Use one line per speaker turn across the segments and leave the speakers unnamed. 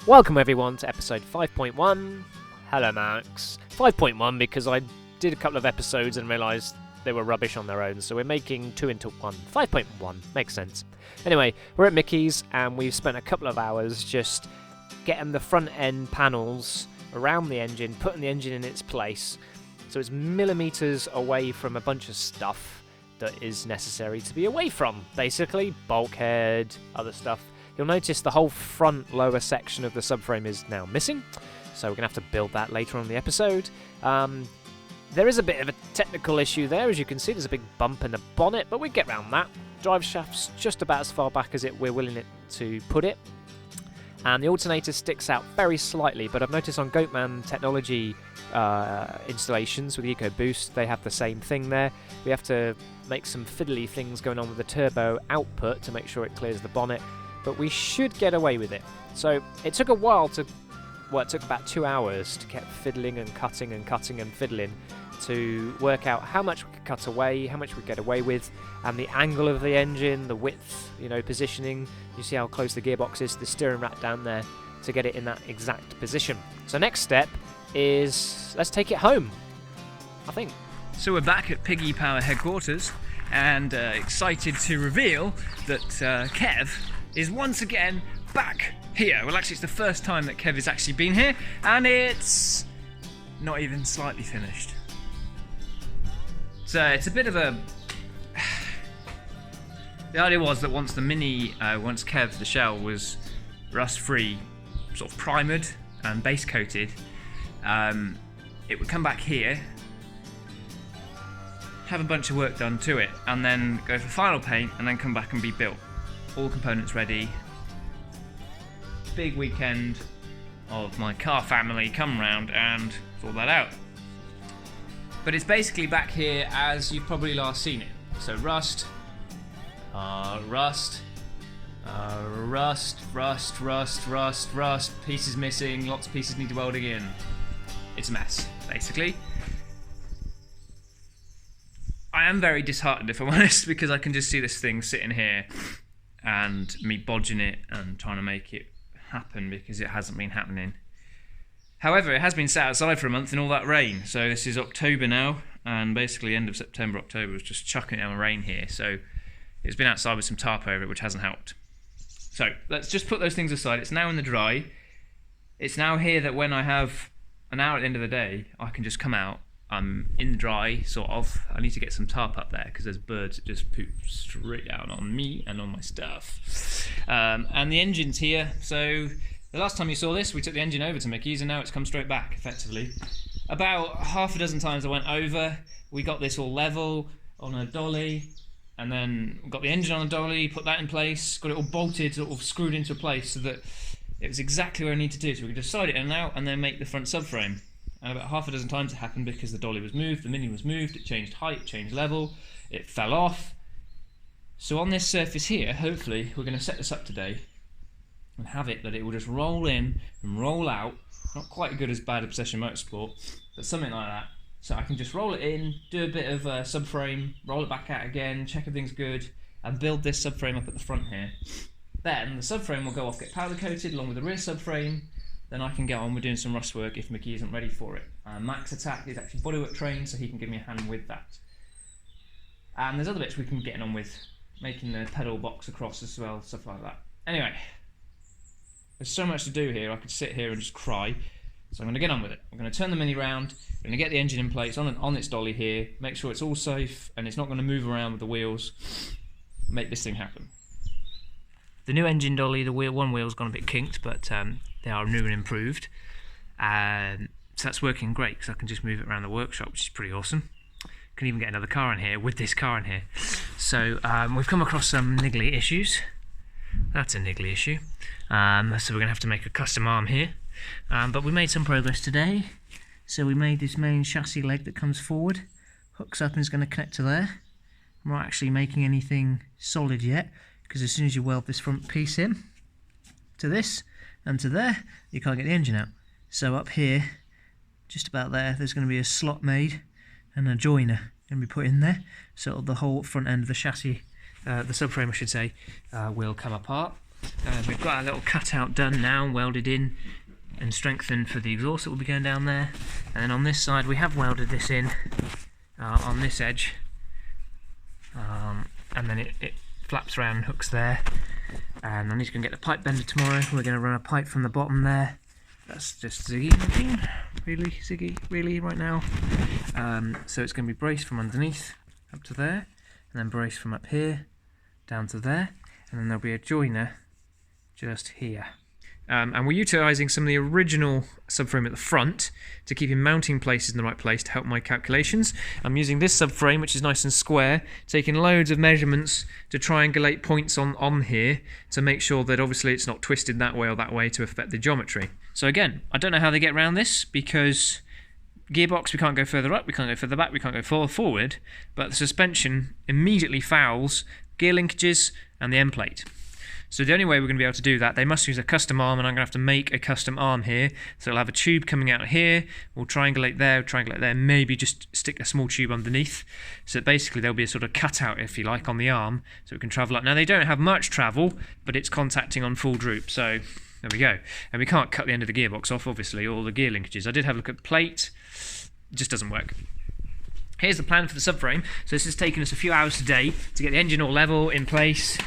Welcome everyone to episode 5.1. Hello Max. 5.1 because I did a couple of episodes and realised they were rubbish on their own, so we're making 2 into 1. 5.1 makes sense. Anyway, we're at Mickey's and we've spent a couple of hours just getting the front end panels around the engine, putting the engine in its place, so it's millimetres away from a bunch of stuff that is necessary to be away from. Basically, bulkhead, other stuff. You'll notice the whole front lower section of the subframe is now missing, so we're going to have to build that later on in the episode. There is a bit of a technical issue there. As you can see, there's a big bump in the bonnet, but we get around that. Drive shaft's just about as far back as we're willing it to put it. And the alternator sticks out very slightly, but I've noticed on Goatman Technology installations with EcoBoost, they have the same thing there. We have to make some fiddly things going on with the turbo output to make sure it clears the bonnet, but we should get away with it. So it took a while it took about 2 hours to keep fiddling and cutting and fiddling to work out how much we could cut away, how much we get away with, and the angle of the engine, the width, positioning. You see how close the gearbox is to the steering rack down there to get it in that exact position. So next step is let's take it home, I think.
So we're back at Piggy Power headquarters and excited to reveal that Kev is once again back here. Well, actually it's the first time that Kev has actually been here, and it's not even slightly finished. So it's a bit of a... The idea was that once Kev, the shell, was rust-free, sort of primered and base coated, it would come back here, have a bunch of work done to it, and then go for final paint, and then come back and be built. All components ready. Big weekend of my car family come round and sort that out. But it's basically back here as you've probably last seen it. So rust, pieces missing, lots of pieces need welding in. It's a mess, basically. I am very disheartened, if I'm honest, because I can just see this thing sitting here and me bodging it and trying to make it happen because it hasn't been happening. However, it has been sat outside for a month in all that rain. So this is October now, and basically end of September, October was just chucking it down rain here. So it's been outside with some tarp over it, which hasn't helped. So let's just put those things aside. It's now in the dry. It's now here that when I have an hour at the end of the day, I can just come out. I'm in the dry, sort of. I need to get some tarp up there because there's birds that just poop straight down on me and on my stuff. And the engine's here. So the last time you saw this, we took the engine over to Mickey's and now it's come straight back, effectively. About half a dozen times I went over. We got this all level on a dolly, and then got the engine on a dolly, put that in place, got it all bolted, sort of screwed into place so that it was exactly where I need to do. So we could just slide it in and out and then make the front subframe. And about half a dozen times it happened because the dolly was moved, the Mini was moved, it changed height, changed level, it fell off. So on this surface here, hopefully, we're going to set this up today and have it that it will just roll in and roll out. Not quite as good as Bad Obsession Motorsport, but something like that. So I can just roll it in, do a bit of subframe, roll it back out again, check everything's good, and build this subframe up at the front here. Then the subframe will go off, get powder coated along with the rear subframe. Then I can get on with doing some rust work if Mickey isn't ready for it. Max Attack is actually bodywork trained, so he can give me a hand with that. And there's other bits we can get on with, making the pedal box across as well, stuff like that. Anyway, there's so much to do here, I could sit here and just cry. So I'm going to get on with it. I'm going to turn the Mini round, I'm going to get the engine in place on its dolly here, make sure it's all safe and it's not going to move around with the wheels, make this thing happen. The new engine dolly, one wheel's gone a bit kinked, but they are new and improved. So that's working great because I can just move it around the workshop, which is pretty awesome. Can even get another car in here with this car in here. So we've come across some niggly issues. That's a niggly issue. So we're going to have to make a custom arm here. But we made some progress today. So we made this main chassis leg that comes forward, hooks up and is going to connect to there. I'm not actually making anything solid yet, because as soon as you weld this front piece in to this and to there, you can't get the engine out. So up here, just about there's going to be a slot made and a joiner going to be put in there, so the whole front end of the chassis the subframe I should say, will come apart. We've got our little cutout done now, welded in and strengthened for the exhaust that will be going down there. And then on this side we have welded this in on this edge, and then it flaps around and hooks there. And I need to go and get the pipe bender tomorrow. We're going to run a pipe from the bottom there. That's just Ziggy looking. Really, Ziggy? Really, right now? So it's going to be braced from underneath up to there, and then braced from up here down to there, and then there'll be a joiner just here. And we're utilising some of the original subframe at the front to keep in mounting places in the right place to help my calculations. I'm using this subframe, which is nice and square, taking loads of measurements to triangulate points on here to make sure that obviously it's not twisted that way or that way to affect the geometry. So again, I don't know how they get around this, because gearbox, we can't go further up, we can't go further back, we can't go forward, but the suspension immediately fouls gear linkages and the end plate. So the only way we're going to be able to do that, they must use a custom arm, and I'm going to have to make a custom arm here. So it'll have a tube coming out here, we'll triangulate there, maybe just stick a small tube underneath. So basically there'll be a sort of cutout, if you like, on the arm, so it can travel up. Now they don't have much travel, but it's contacting on full droop, so there we go. And we can't cut the end of the gearbox off, obviously, or the gear linkages. I did have a look at the plate, it just doesn't work. Here's the plan for the subframe. So this has taken us a few hours today to get the engine all level, in place,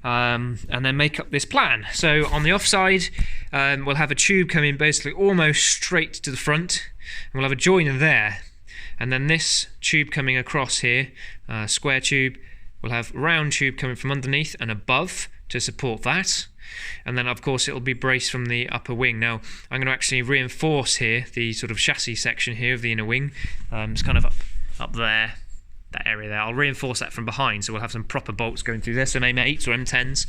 and then make up this plan. So on the offside, we'll have a tube coming basically almost straight to the front, and we'll have a joiner there. And then this tube coming across here, square tube, we'll have round tube coming from underneath and above to support that. And then of course it'll be braced from the upper wing. Now I'm going to actually reinforce here the sort of chassis section here of the inner wing. It's kind of up there, that area there. I'll reinforce that from behind, so we'll have some proper bolts going through there, some M8s or M10s,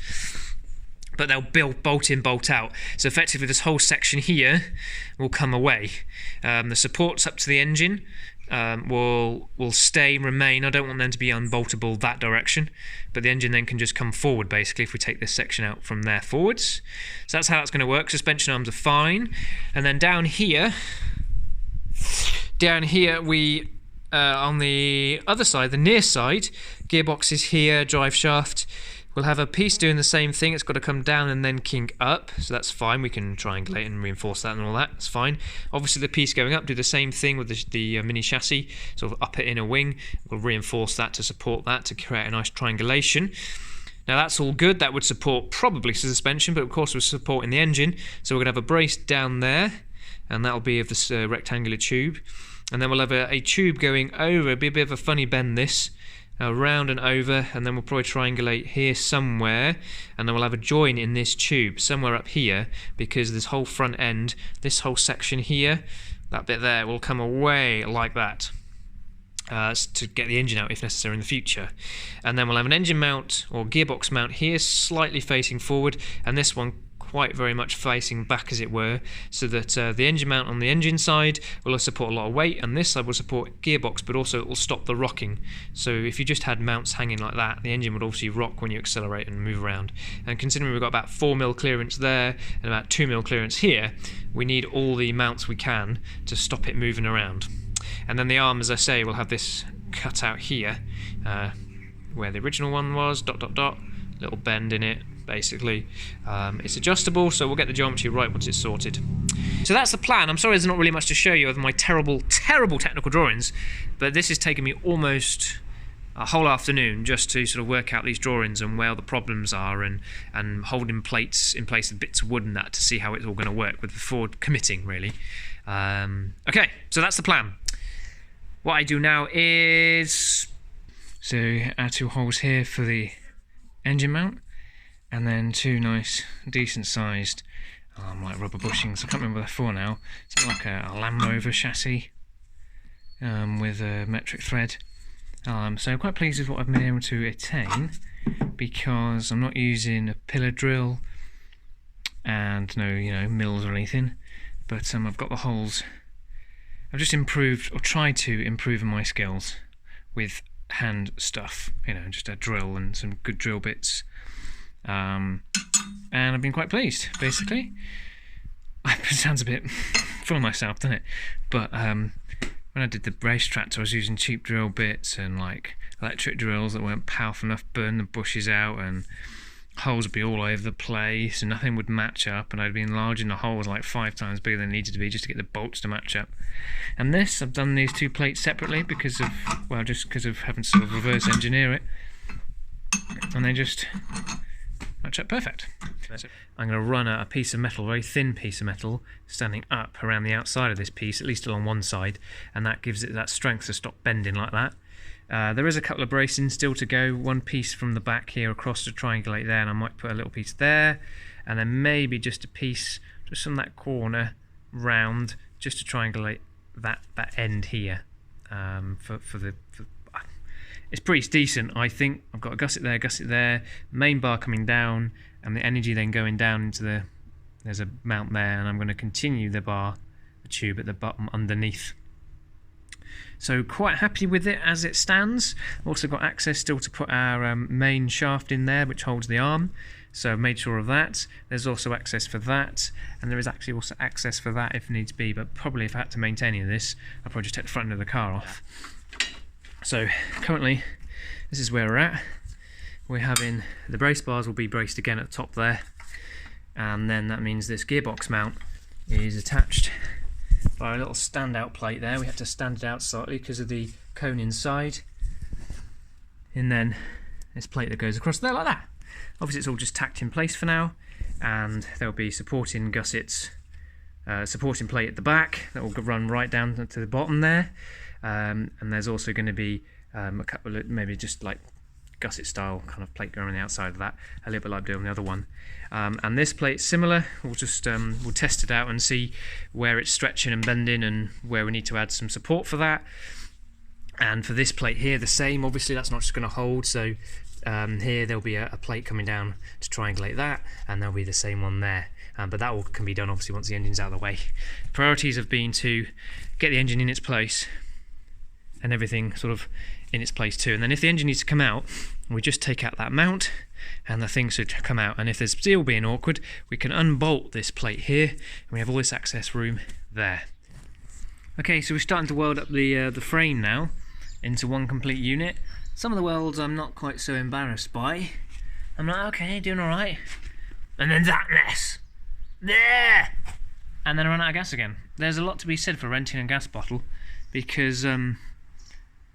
but they'll bolt in, bolt out. So effectively this whole section here will come away. The supports up to the engine will remain. I don't want them to be unboltable that direction, but the engine then can just come forward basically if we take this section out from there forwards. So that's how that's going to work. Suspension arms are fine. And then down here we on the other side, the near side, gearbox is here, drive shaft. We'll have a piece doing the same thing. It's got to come down and then kink up, so that's fine. We can triangulate and reinforce that and all that. It's fine. Obviously, the piece going up, do the same thing with the mini chassis, sort of upper inner wing. We'll reinforce that to support that, to create a nice triangulation. Now that's all good. That would support probably suspension, but of course we're supporting the engine. So we're going to have a brace down there, and that'll be of this rectangular tube. And then we'll have a tube going over. It'll be a bit of a funny bend this. Round and over, and then we'll probably triangulate here somewhere, and then we'll have a join in this tube somewhere up here, because this whole front end, this whole section here, that bit there will come away like that to get the engine out if necessary in the future. And then we'll have an engine mount or gearbox mount here slightly facing forward, and this one quite very much facing back, as it were, so that the engine mount on the engine side will support a lot of weight, and this side will support gearbox, but also it will stop the rocking. So if you just had mounts hanging like that, the engine would obviously rock when you accelerate and move around. And considering we've got about 4mm clearance there and about 2mm clearance here, we need all the mounts we can to stop it moving around. And then the arm, as I say, will have this cut out here where the original one was, ... little bend in it. Basically, it's adjustable, so we'll get the geometry right once it's sorted. So that's the plan. I'm sorry there's not really much to show you of my terrible technical drawings, but this has taken me almost a whole afternoon just to sort of work out these drawings and where the problems are, and holding plates in place with bits of wood and that to see how it's all going to work before committing, really. Okay, so that's the plan. What I do now is, so add 2 holes here for the engine mount, and then 2 nice, decent sized, like rubber bushings. I can't remember what they're for now. It's like a Land Rover chassis with a metric thread. So I'm quite pleased with what I've been able to attain, because I'm not using a pillar drill and no, mills or anything. But I've got the holes. I've just improved, or tried to improve my skills with hand stuff. Just a drill and some good drill bits. And I've been quite pleased, basically. It sounds a bit full of myself, doesn't it? But when I did the race tractor, I was using cheap drill bits and like electric drills that weren't powerful enough, burn the bushes out, and holes would be all over the place and nothing would match up, and I'd be enlarging the holes like 5 times bigger than they needed to be just to get the bolts to match up. And this, I've done these 2 plates separately because of, well, just because of having to sort of reverse engineer it, and they just match up perfect. I'm going to run a piece of metal, a very thin piece of metal, standing up around the outside of this piece, at least along one side, and that gives it that strength to stop bending like that. There is a couple of bracings still to go, one piece from the back here across to triangulate there, and I might put a little piece there, and then maybe just a piece just from that corner round, just to triangulate that end here. It's pretty decent, I think. I've got a gusset there, main bar coming down, and the energy then going down into there's a mount there, and I'm going to continue the tube at the bottom underneath. So quite happy with it as it stands. I've also got access still to put our main shaft in there, which holds the arm. So I've made sure of that. There's also access for that, and there is actually also access for that if needs be, but probably if I had to maintain any of this, I'd probably just take the front end of the car off. So currently, this is where we're at. We're having, the brace bars will be braced again at the top there, and then that means this gearbox mount is attached by a little standout plate there. We had to stand it out slightly because of the cone inside, and then this plate that goes across there like that. Obviously it's all just tacked in place for now, and there'll be supporting gussets, supporting plate at the back that will run right down to the bottom there, and there's also going to be a couple of maybe just like gusset style kind of plate going on the outside of that, a little bit like doing the other one. And this plate's similar. We'll just we'll test it out and see where it's stretching and bending and where we need to add some support for that. And for this plate here, the same. Obviously that's not just going to hold, so here there'll be a plate coming down to triangulate that, and there'll be the same one there. But that all can be done obviously once the engine's out of the way. Priorities have been to get the engine in its place and everything sort of in its place too, and then if the engine needs to come out, we just take out that mount and the thing should come out, and if there's still being awkward, we can unbolt this plate here and we have all this access room there. Okay, so we're starting to weld up the frame now into one complete unit. Some of the welds I'm not quite so embarrassed by. I'm like, okay, doing alright. And then that mess there, and then I run out of gas again. There's a lot to be said for renting a gas bottle, because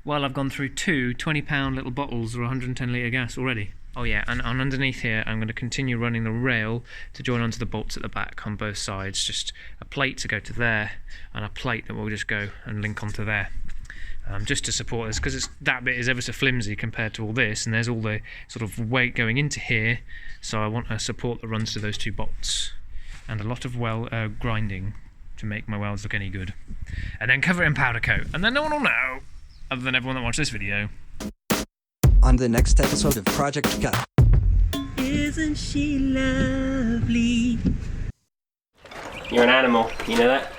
well, I've gone through 2 20-pound little bottles or 110 litre gas already. Oh yeah, and underneath here I'm going to continue running the rail to join onto the bolts at the back on both sides. Just a plate to go to there and a plate that will just go and link onto there. Just to support this, because that bit is ever so flimsy compared to all this, and there's all the sort of weight going into here, so I want a support that runs to those 2 bolts. And a lot of grinding to make my welds look any good. And then cover it in powder coat, and then no one will know, other than everyone that watched this video.
On the next episode of Project Cut.
Isn't she lovely?
You're an animal, you know that?